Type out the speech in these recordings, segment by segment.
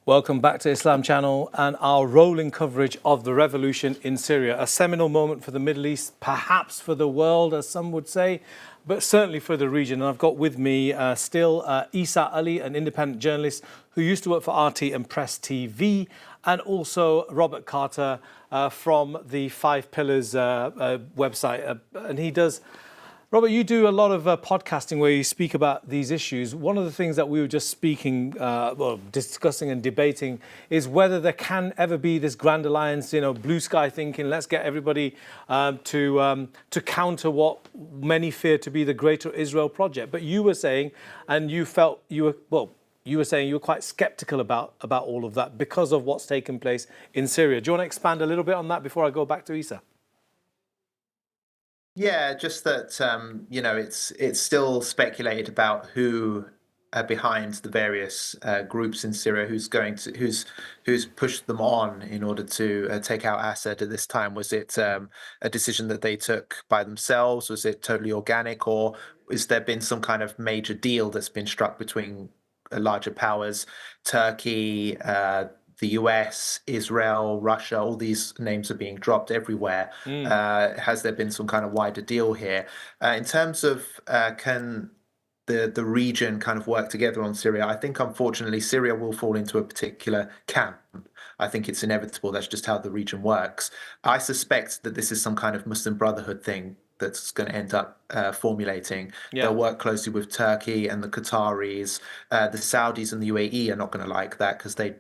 Welcome back to Islam Channel and our rolling coverage of the revolution in Syria. A seminal moment for the Middle East, perhaps for the world, as some would say, but certainly for the region. And I've got with me still Eisa Ali, an independent journalist who used to work for RT and Press TV, and also Robert Carter from the Five Pillars website. And he does... Robert, you do a lot of podcasting where you speak about these issues. One of the things that we were just discussing and debating is whether there can ever be this grand alliance, blue sky thinking, let's get everybody to counter what many fear to be the Greater Israel project. But you were saying, and you felt you were saying you were quite skeptical about all of that because of what's taken place in Syria. Do you want to expand a little bit on that before I go back to Eisa? Yeah, just that it's still speculated about who are behind the various groups in Syria, who's pushed them on in order to take out Assad at this time. Was it a decision that they took by themselves? Was it totally organic, or has there been some kind of major deal that's been struck between larger powers, Turkey, the US, Israel, Russia? All these names are being dropped everywhere. Has there been some kind of wider deal here? In terms of can the region kind of work together on Syria? I think unfortunately Syria will fall into a particular camp. I think it's inevitable. That's just how the region works. I suspect that this is some kind of Muslim Brotherhood thing that's going to end up formulating. Yeah. They'll work closely with Turkey and the Qataris. The Saudis and the UAE are not going to like that because they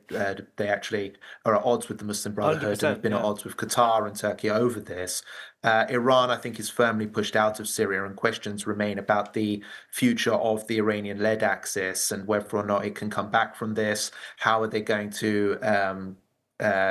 actually are at odds with the Muslim Brotherhood and have been at odds with Qatar and Turkey over this. Iran, I think, is firmly pushed out of Syria, and questions remain about the future of the Iranian-led axis and whether or not it can come back from this. How are they going to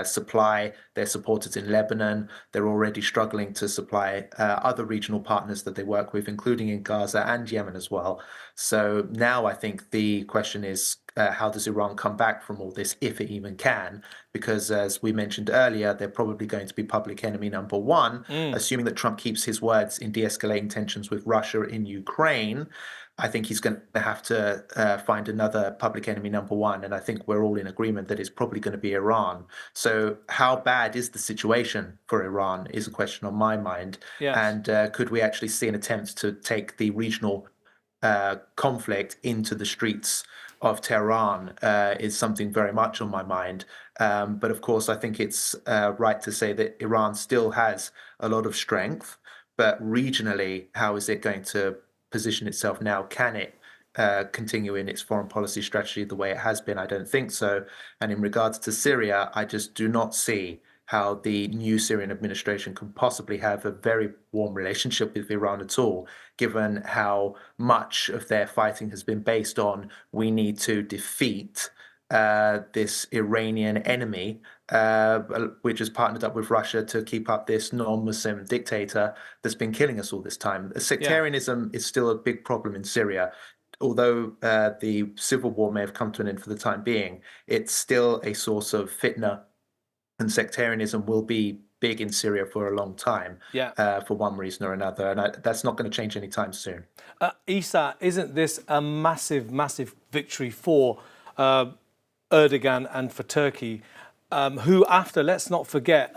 supply their supporters in Lebanon? They're already struggling to supply other regional partners that they work with, including in Gaza and Yemen as well. So now I think the question is, how does Iran come back from all this, if it even can? Because as we mentioned earlier, they're probably going to be public enemy number one, assuming that Trump keeps his words in de-escalating tensions with Russia in Ukraine. I think he's going to have to find another public enemy number one, and I think we're all in agreement that it's probably going to be Iran. So how bad is the situation for Iran is a question on my mind. Yes. And could we actually see an attempt to take the regional conflict into the streets of Tehran is something very much on my mind. But of course, I think it's right to say that Iran still has a lot of strength, but regionally, how is it going to position itself now? Can it continue in its foreign policy strategy the way it has been? I don't think so. And in regards to Syria, I just do not see how the new Syrian administration can possibly have a very warm relationship with Iran at all, given how much of their fighting has been based on we need to defeat this Iranian enemy, which has partnered up with Russia to keep up this non-Muslim dictator that's been killing us all this time. Sectarianism is still a big problem in Syria. Although the civil war may have come to an end for the time being, it's still a source of fitna, and sectarianism will be big in Syria for a long time, for one reason or another, and that's not going to change anytime soon. Eisa, isn't this a massive, massive victory for Erdogan and for Turkey, who after, let's not forget,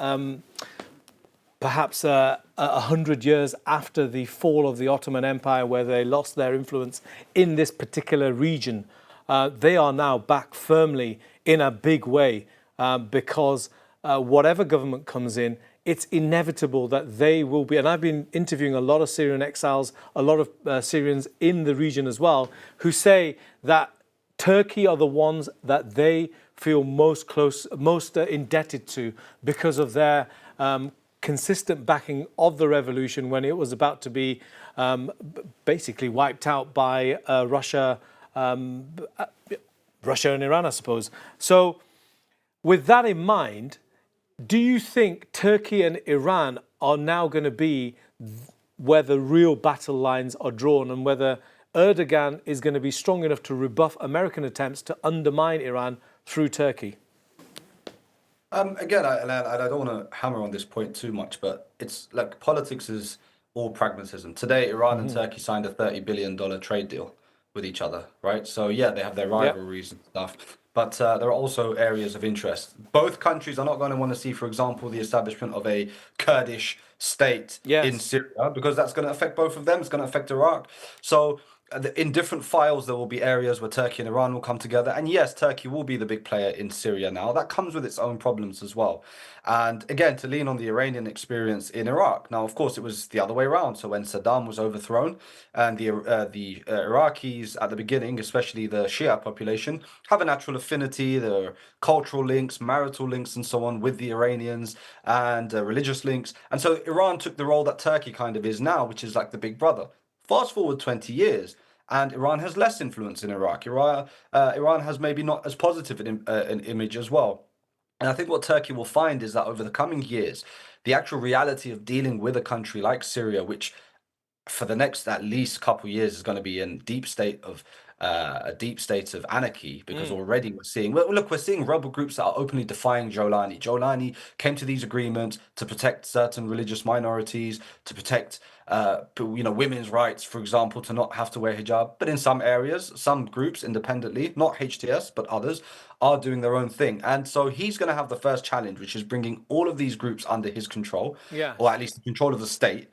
perhaps 100 years after the fall of the Ottoman Empire, where they lost their influence in this particular region, they are now back firmly in a big way because whatever government comes in, it's inevitable that they will be, and I've been interviewing a lot of Syrian exiles, a lot of Syrians in the region as well, who say that Turkey are the ones that they feel most indebted to because of their consistent backing of the revolution when it was about to be basically wiped out by Russia and Iran, I suppose. So with that in mind, do you think Turkey and Iran are now going to be where the real battle lines are drawn, and whether Erdogan is going to be strong enough to rebuff American attempts to undermine Iran through Turkey? Again, I don't want to hammer on this point too much, but it's like politics is all pragmatism. Today, Iran and Turkey signed a $30 billion trade deal with each other, right? So yeah, they have their rivalries and stuff. but there are also areas of interest. Both countries are not going to want to see, for example, the establishment of a Kurdish state in Yes. Syria, because that's going to affect both of them. It's going to affect Iraq. So in different files, there will be areas where Turkey and Iran will come together. And yes, Turkey will be the big player in Syria now. That comes with its own problems as well. And again, to lean on the Iranian experience in Iraq. Now, of course, it was the other way around. So when Saddam was overthrown, and the Iraqis at the beginning, especially the Shia population, have a natural affinity. There are cultural links, marital links, and so on with the Iranians, and religious links. And so Iran took the role that Turkey kind of is now, which is like the big brother. Fast forward 20 years, and Iran has less influence in Iraq. Iran has maybe not as positive an image as well. And I think what Turkey will find is that over the coming years, the actual reality of dealing with a country like Syria, which for the next at least couple years is going to be in a deep state of anarchy, because already we're seeing, well, look, we're seeing rebel groups that are openly defying Jolani. Jolani came to these agreements to protect certain religious minorities, to protect women's rights, for example, to not have to wear hijab. But in some areas, some groups independently, not HTS but others, are doing their own thing. And so he's going to have the first challenge, which is bringing all of these groups under his control, or at Yes. least the control of the state.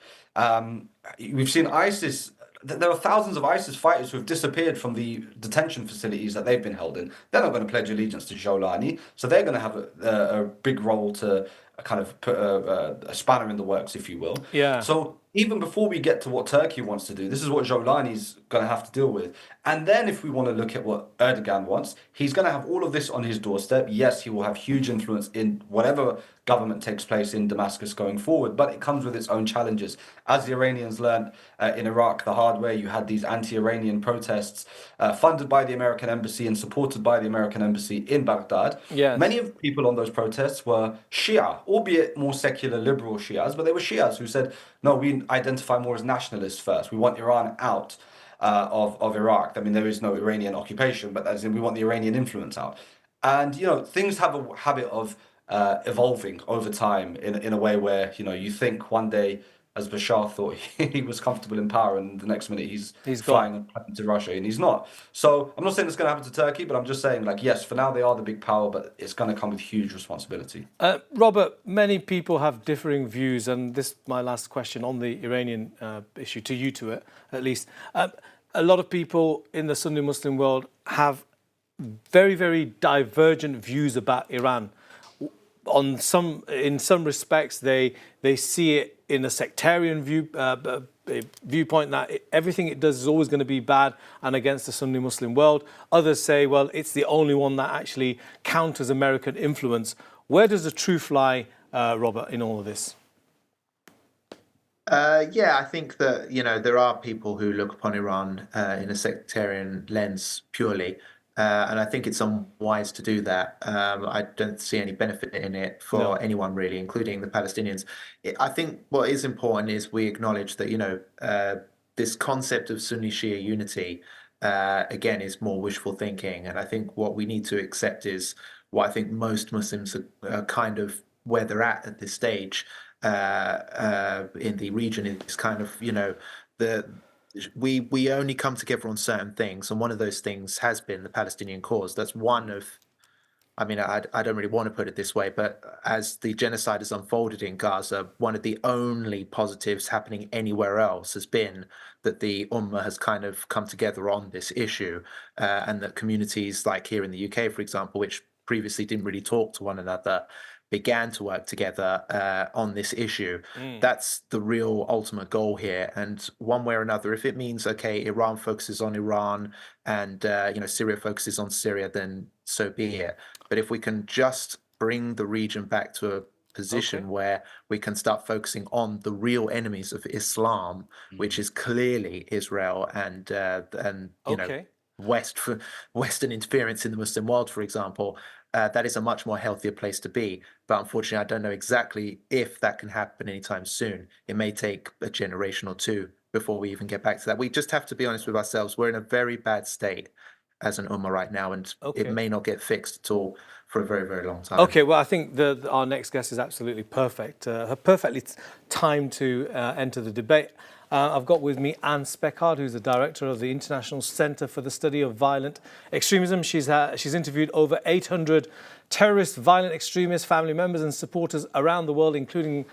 We've seen ISIS. There are thousands of ISIS fighters who have disappeared from the detention facilities that they've been held in. They're not going to pledge allegiance to Jolani, so they're going to have a big role to kind of put a spanner in the works, if you will. Yeah. So even before we get to what Turkey wants to do, this is what Jolani's going to have to deal with. And then if we want to look at what Erdogan wants, he's going to have all of this on his doorstep. Yes, he will have huge influence in whatever government takes place in Damascus going forward, but it comes with its own challenges. As the Iranians learned in Iraq the hard way, you had these anti-Iranian protests funded by the American embassy and supported by the American embassy in Baghdad. Yes. Many of the people on those protests were Shia, albeit more secular liberal Shias, but they were Shias who said, no, we identify more as nationalists first. We want Iran out of Iraq. I mean, there is no Iranian occupation, but as in we want the Iranian influence out. And, things have a habit of evolving over time in a way where, you think one day, as Bashar thought he was comfortable in power, and the next minute he's He's gone. flying to Russia, and he's not. So I'm not saying it's going to happen to Turkey, but I'm just saying, like, yes, for now they are the big power, but it's going to come with huge responsibility. Robert, many people have differing views, and this is my last question on the Iranian issue, to you two at least. A lot of people in the Sunni Muslim world have very, very divergent views about Iran. In some respects, they see it in a sectarian viewpoint that everything it does is always going to be bad and against the Sunni Muslim world. Others say, well, it's the only one that actually counters American influence. Where does the truth lie, Robert, in all of this? Yeah, I think that, there are people who look upon Iran in a sectarian lens purely. And I think it's unwise to do that. I don't see any benefit in it for anyone really, including the Palestinians. I think what is important is we acknowledge that, this concept of Sunni Shia unity, again, is more wishful thinking. And I think what we need to accept is what I think most Muslims are kind of where they're at this stage in the region is kind of, we only come together on certain things, and one of those things has been the Palestinian cause. That's one of, I mean, I don't really want to put it this way, but as the genocide has unfolded in Gaza, one of the only positives happening anywhere else has been that the Ummah has kind of come together on this issue, and that communities like here in the UK, for example, which previously didn't really talk to one another, began to work together on this issue. That's the real ultimate goal here. And one way or another, if it means, okay, Iran focuses on Iran and, Syria focuses on Syria, then so be it. But if we can just bring the region back to a position where we can start focusing on the real enemies of Islam, which is clearly Israel and Western interference in the Muslim world, for example, that is a much more healthier place to be. But unfortunately, I don't know exactly if that can happen anytime soon. It may take a generation or two before we even get back to that. We just have to be honest with ourselves. We're in a very bad state as an Ummah right now, and it may not get fixed at all for a very, very long time. Okay, well, I think our next guest is absolutely perfect, perfectly timed to enter the debate. I've got with me Anne Speckhard, who's the director of the International Centre for the Study of Violent Extremism. She's interviewed over 800 terrorist, violent extremist family members and supporters around the world, including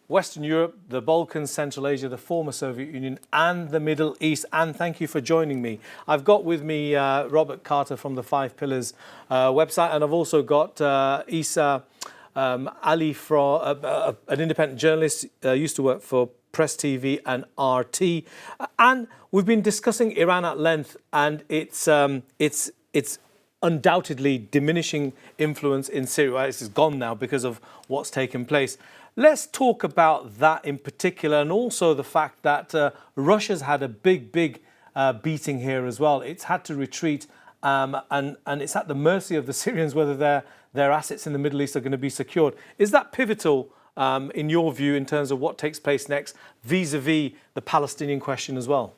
Western Europe, the Balkans, Central Asia, the former Soviet Union, and the Middle East. Anne, thank you for joining me. I've got with me Robert Carter from the Five Pillars website, and I've also got Eisa Ali, an independent journalist, used to work for Press TV and RT. And we've been discussing Iran at length, and its undoubtedly diminishing influence in Syria. Well, it's gone now because of what's taken place. Let's talk about that in particular, and also the fact that Russia's had a big beating here as well. It's had to retreat, and it's at the mercy of the Syrians whether their assets in the Middle East are going to be secured. Is that pivotal, in your view, in terms of what takes place next, vis-a-vis the Palestinian question as well?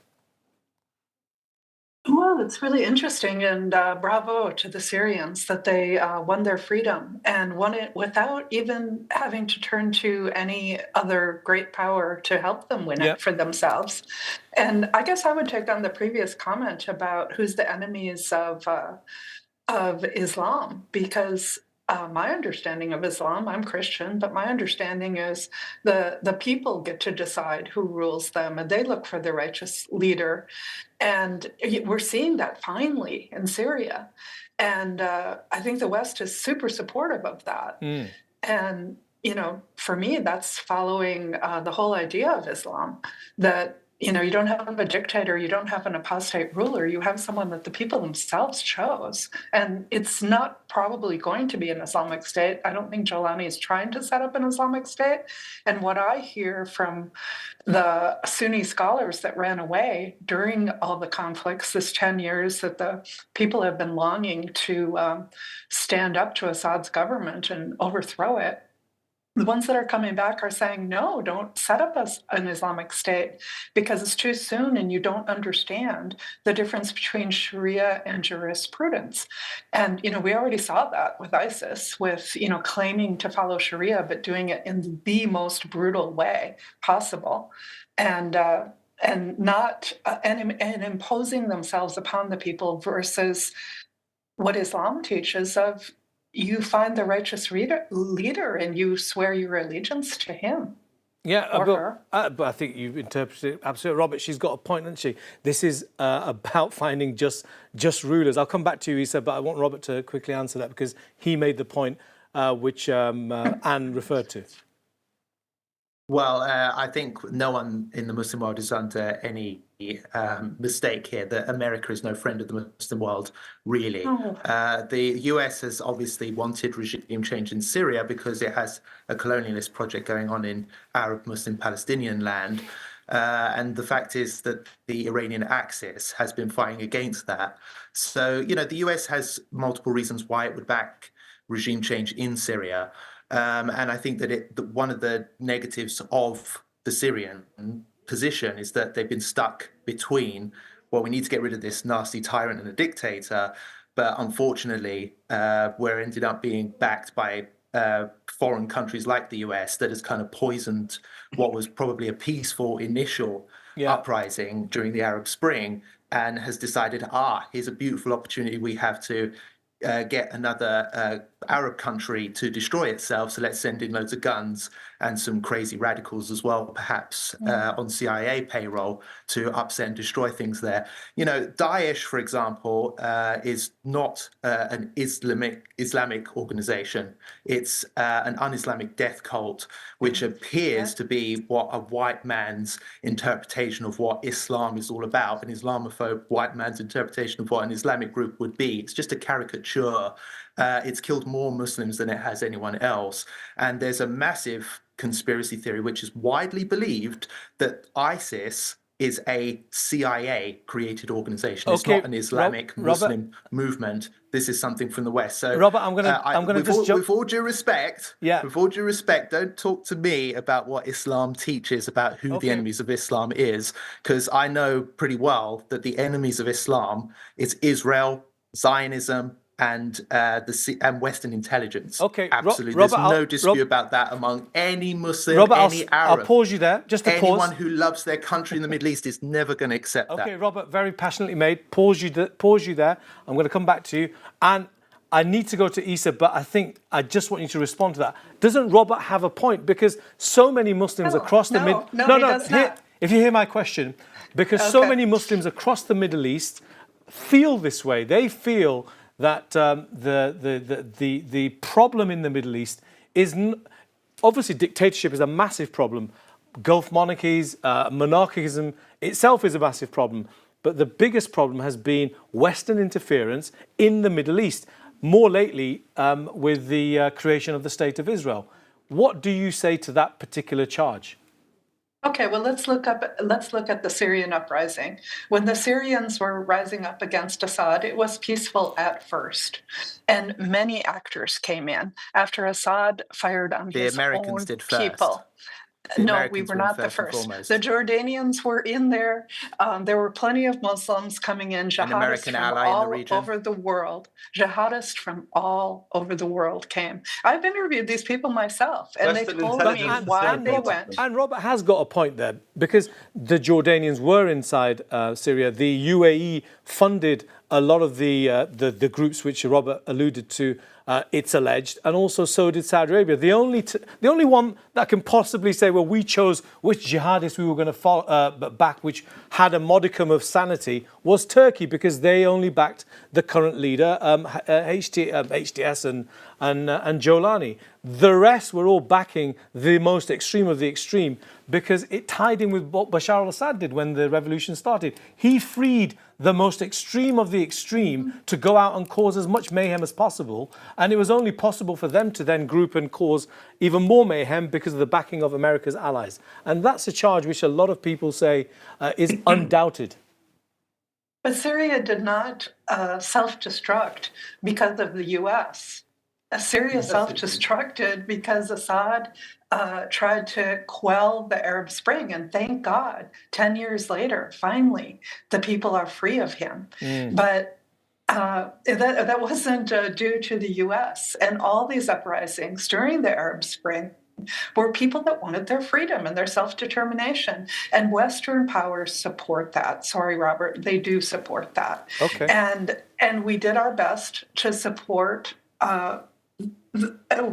Well, it's really interesting, and bravo to the Syrians that they won their freedom and won it without even having to turn to any other great power to help them win it for themselves. And I guess I would take on the previous comment about who's the enemies of Islam, because my understanding of Islam, I'm Christian, but my understanding is the people get to decide who rules them, and they look for the righteous leader. And we're seeing that finally in Syria. And I think the West is super supportive of that. And, for me, that's following the whole idea of Islam, that you don't have a dictator, you don't have an apostate ruler, you have someone that the people themselves chose. And it's not probably going to be an Islamic State. I don't think Jolani is trying to set up an Islamic State. And what I hear from the Sunni scholars that ran away during all the conflicts, this 10 years that the people have been longing to stand up to Assad's government and overthrow it, the ones that are coming back are saying, no, don't set up an Islamic State because it's too soon and you don't understand the difference between Sharia and jurisprudence. And, we already saw that with ISIS, with, claiming to follow Sharia, but doing it in the most brutal way possible. And not and imposing themselves upon the people versus what Islam teaches of you find the righteous leader and you swear your allegiance to him. Yeah, but I think you've interpreted it absolutely. Robert, she's got a point, hasn't she? This is about finding just rulers. I'll come back to you, Eisa, but I want Robert to quickly answer that because he made the point which Anne referred to. Well, I think no one in the Muslim world is under any mistake here that America is no friend of the Muslim world, really. The US has obviously wanted regime change in Syria because it has a colonialist project going on in Arab Muslim Palestinian land. And the fact is that the Iranian axis has been fighting against that. So, the US has multiple reasons why it would back regime change in Syria. And I think that one of the negatives of the Syrian position is that they've been stuck between, well, we need to get rid of this nasty tyrant and a dictator, but unfortunately, we're ended up being backed by foreign countries like the US that has kind of poisoned what was probably a peaceful initial uprising during the Arab Spring and has decided, here's a beautiful opportunity we have to get another Arab country to destroy itself. So let's send in loads of guns and some crazy radicals as well, perhaps on CIA payroll to upset and destroy things there. Daesh, for example, is not an Islamic organization. It's an un-Islamic death cult, which appears to be what a white man's interpretation of what Islam is all about, an Islamophobe white man's interpretation of what an Islamic group would be. It's just a caricature. It's killed more Muslims than it has anyone else. And there's a massive conspiracy theory, which is widely believed, that ISIS is a CIA-created organization. It's not an Islamic Muslim movement. This is something from the West. So, Robert, I'm going to just jump. With all due respect, don't talk to me about what Islam teaches about who the enemies of Islam is, because I know pretty well that the enemies of Islam is Israel, Zionism, and Western intelligence. Okay, Absolutely. Robert, There's no dispute about that among any Muslim, Robert, any I'll Arab. pause you there. Just to Anyone pause. who loves their country in the Middle East is never going to accept that. Okay, Robert, very passionately made. Pause you there. I'm going to come back to you. And I need to go to Eisa, but I think I just want you to respond to that. Doesn't Robert have a point? Because so many Muslims across the Middle East... No, he does not. If you hear my question, because so many Muslims across the Middle East feel this way. They feel that the problem in the Middle East is... Obviously, dictatorship is a massive problem. Gulf monarchies, monarchism itself is a massive problem. But the biggest problem has been Western interference in the Middle East. More lately, with the creation of the State of Israel. What do you say to that particular charge? Okay, well, let's look at the Syrian uprising. When the Syrians were rising up against Assad, it was peaceful at first, and many actors came in after Assad fired on his Americans own did first. people. No, we were not the first. The Jordanians were in there. There were plenty of Muslims coming in, jihadists from all over the world. Jihadists from all over the world came. I've interviewed these people myself, and they told me why they went. And Robert has got a point there, because the Jordanians were inside Syria. The UAE funded a lot of the groups which Robert alluded to. It's alleged, and also so did Saudi Arabia. The only one that can possibly say, well, we chose which jihadists we were going to back, which had a modicum of sanity, was Turkey, because they only backed the current leader, HTS and Jolani. The rest were all backing the most extreme of the extreme, because it tied in with what Bashar al-Assad did when the revolution started. He freed the most extreme of the extreme to go out and cause as much mayhem as possible. And it was only possible for them to then group and cause even more mayhem because of the backing of America's allies. And that's a charge which a lot of people say is undoubted. But Syria did not self-destruct because of the U.S. Syria self-destructed because Assad tried to quell the Arab Spring, and thank God, 10 years later, finally, the people are free of him. But that wasn't due to the U.S. And all these uprisings during the Arab Spring were people that wanted their freedom and their self-determination. And Western powers support that. Sorry, Robert, they do support that. Okay. And we did our best to support.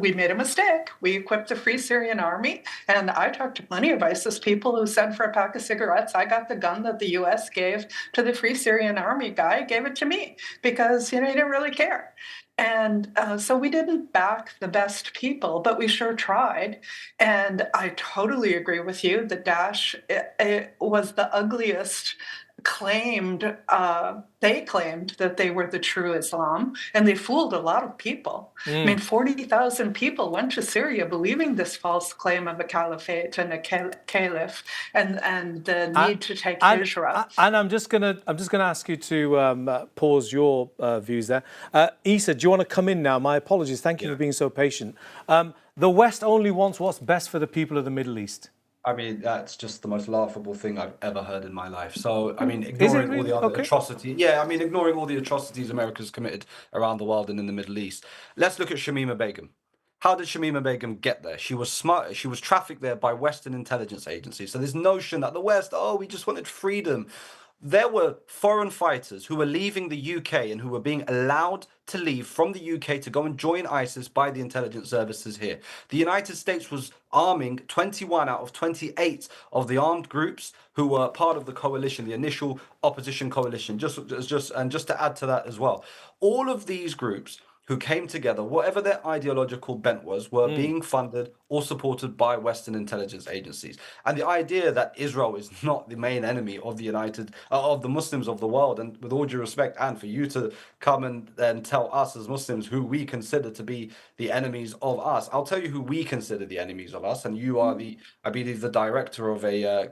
We made a mistake. We equipped the Free Syrian Army, and I talked to plenty of ISIS people who said, for a pack of cigarettes, I got the gun that the U.S. gave to the Free Syrian Army guy, gave it to me, because he didn't really care. And so we didn't back the best people, but we sure tried. And I totally agree with you that Daesh it was the ugliest. They claimed that they were the true Islam, and they fooled a lot of people. I mean, 40,000 people went to Syria believing this false claim of a caliphate and a caliph, and the need to take Hijra. And I'm just gonna ask you to pause your views there. Eisa, do you want to come in now? My apologies. Thank you for being so patient. The West only wants what's best for the people of the Middle East. I mean, that's just the most laughable thing I've ever heard in my life. So, I mean, ignoring all the other atrocities. Yeah, I mean, ignoring all the atrocities America's committed around the world and in the Middle East. Let's look at Shamima Begum. How did Shamima Begum get there? She was smart. She was trafficked there by Western intelligence agencies. So this notion that the West, we just wanted freedom. There were foreign fighters who were leaving the UK and who were being allowed to leave from the UK to go and join ISIS by the intelligence services here. The United States was arming 21 out of 28 of the armed groups who were part of the coalition, the initial opposition coalition. Just to add to that as well, all of these groups who came together, whatever their ideological bent was, were being funded or supported by Western intelligence agencies. And the idea that Israel is not the main enemy of the Muslims of the world, and with all due respect, and for you to come and tell us as Muslims who we consider to be the enemies of us, I'll tell you who we consider the enemies of us, and you are I believe, the director of a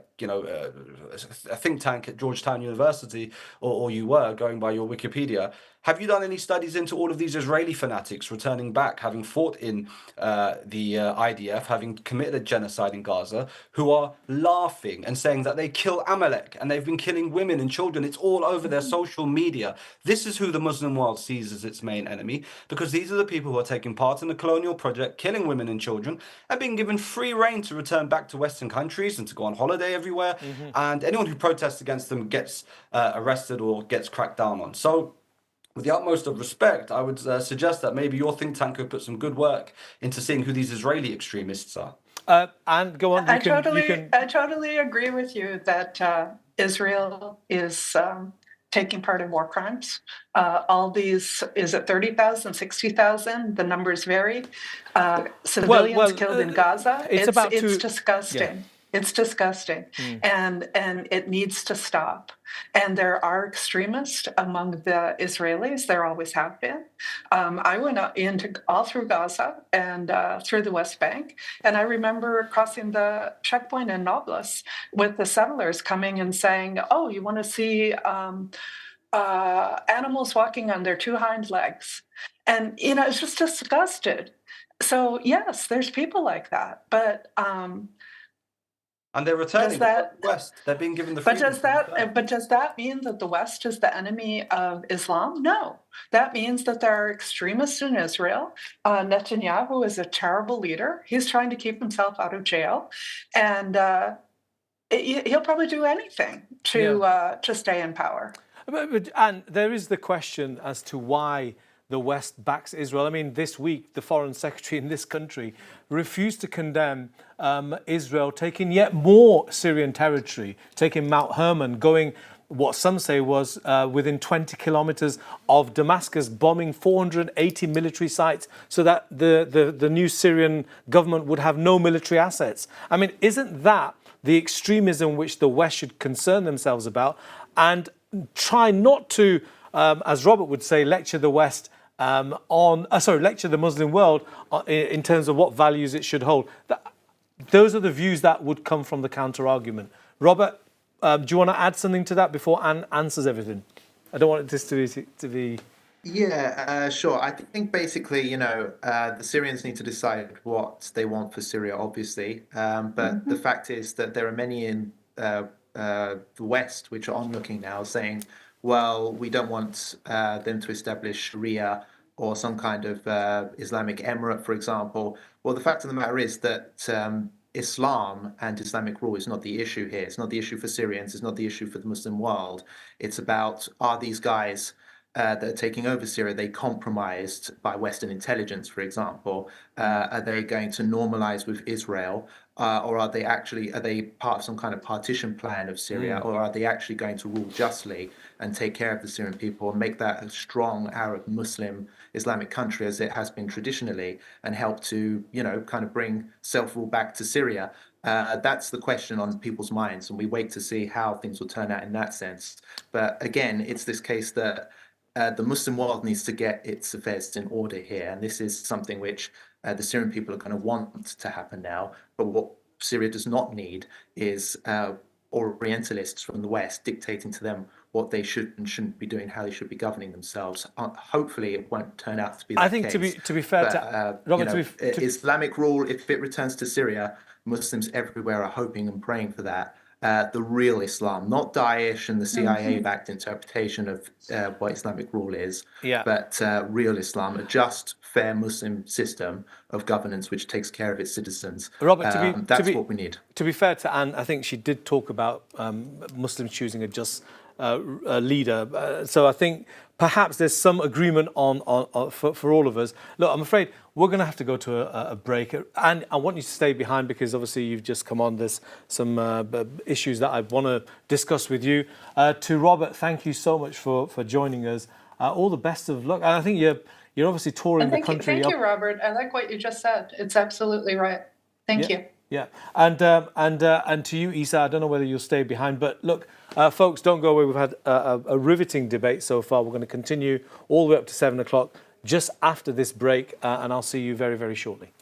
think tank at Georgetown University, or you were, going by your Wikipedia. Have you done any studies into all of these Israeli fanatics returning back, having fought in the IDF, having committed a genocide in Gaza, who are laughing and saying that they kill Amalek and they've been killing women and children? It's all over their social media. This is who the Muslim world sees as its main enemy, because these are the people who are taking part in the colonial project, killing women and children, and being given free rein to return back to Western countries and to go on holiday everywhere. And anyone who protests against them gets arrested or gets cracked down on. So, with the utmost of respect, I would suggest that maybe your think tank could put some good work into seeing who these Israeli extremists are. And go on. I totally agree with you that Israel is taking part in war crimes. All these, is it 30,000, 60,000? The numbers vary. Civilians killed in Gaza. It's disgusting. Yeah. It's disgusting, and it needs to stop. And there are extremists among the Israelis. There always have been. I went all through Gaza and through the West Bank, and I remember crossing the checkpoint in Nablus with the settlers coming and saying, "Oh, you want to see animals walking on their two hind legs?" And it's just disgusted. So yes, there's people like that, but. And they're returning to the West. They're being given the freedom. But does that mean that the West is the enemy of Islam? No. That means that there are extremists in Israel. Netanyahu is a terrible leader. He's trying to keep himself out of jail. And he'll probably do anything to stay in power. And there is the question as to why the West backs Israel. I mean, this week, the foreign secretary in this country refused to condemn Israel taking yet more Syrian territory, taking Mount Hermon, going what some say was within 20 kilometers of Damascus, bombing 480 military sites so that the new Syrian government would have no military assets. I mean, isn't that the extremism which the West should concern themselves about and try not to, as Robert would say, lecture the West lecture the Muslim world in terms of what values it should hold. Those are the views that would come from the counter-argument. Robert, do you want to add something to that before Anne answers everything? I don't want this to be... Yeah, sure. I think basically, the Syrians need to decide what they want for Syria, obviously. But the fact is that there are many in the West which are onlooking now saying, well, we don't want them to establish Sharia or some kind of Islamic emirate, for example. Well, the fact of the matter is that Islam and Islamic rule is not the issue here. It's not the issue for Syrians. It's not the issue for the Muslim world. It's about, are these guys that are taking over Syria, they compromised by Western intelligence, for example? Are they going to normalize with Israel? Or are they part of some kind of partition plan of Syria? Or are they actually going to rule justly and take care of the Syrian people and make that a strong Arab, Muslim, Islamic country as it has been traditionally, and help to, kind of bring self-rule back to Syria? That's the question on people's minds, and we wait to see how things will turn out in that sense. But again, it's this case that the Muslim world needs to get its affairs in order here, and this is something which the Syrian people are going to want to happen now. But what Syria does not need is Orientalists from the West dictating to them what they should and shouldn't be doing, how they should be governing themselves. Hopefully, it won't turn out to be that I think case. to be fair to Robert, Islamic rule, if it returns to Syria, Muslims everywhere are hoping and praying for that. The real Islam, not Daesh and the CIA-backed interpretation of what Islamic rule is, but real Islam, a just, fair Muslim system of governance which takes care of its citizens. Robert, that's what we need. To be fair to Anne, I think she did talk about Muslims choosing a just leader. So I think perhaps there's some agreement on for all of us. Look, I'm afraid we're going to have to go to a break, and I want you to stay behind because obviously you've just come on. There's some issues that I want to discuss with you. To Robert, thank you so much for joining us. All the best of luck. And I think you're obviously touring the country. Thank you, Robert. I like what you just said. It's absolutely right. Thank you. Yeah, and to you, Eisa, I don't know whether you'll stay behind, but look, folks, don't go away. We've had a riveting debate so far. We're going to continue all the way up to 7 o'clock just after this break, and I'll see you very, very shortly.